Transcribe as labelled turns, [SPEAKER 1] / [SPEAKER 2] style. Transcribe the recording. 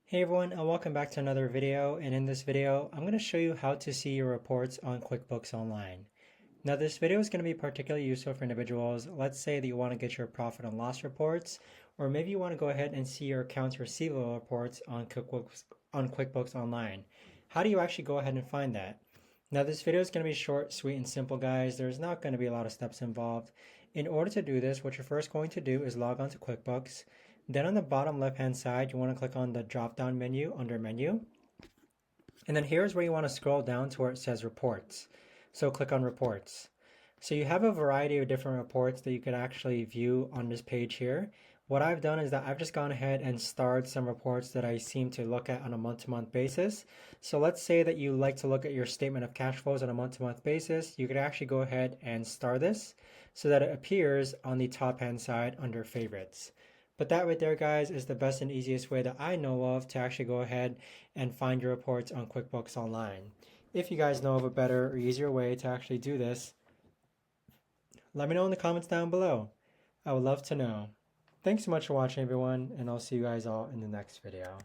[SPEAKER 1] Hey everyone, and welcome back to another video. And in this video, I'm going to show you how to see your reports on QuickBooks Online. Now, this video is going to be particularly useful for individuals. Let's say that you want to get your profit and loss reports, or maybe you want to go ahead and see your accounts receivable reports on QuickBooks Online. How do you actually go ahead and find that? Now, this video is going to be short, sweet, and simple, guys. There's not going to be a lot of steps involved. In order to do this, what you're first going to do is log on to QuickBooks. Then on the bottom left-hand side, you want to click on the drop-down menu under Menu. And then here's where you want to scroll down to where it says Reports. So click on Reports. So you have a variety of different reports that you could actually view on this page here. What I've done is that I've just gone ahead and starred some reports that I seem to look at on a month-to-month basis. So let's say that you like to look at your statement of cash flows on a month-to-month basis. You could actually go ahead and star this so that it appears on the top-hand side under Favorites. But that right there, guys, is the best and easiest way that I know of to actually go ahead and find your reports on QuickBooks Online. If you guys know of a better or easier way to actually do this, let me know in the comments down below. I would love to know. Thanks so much for watching, everyone, and I'll see you guys all in the next video.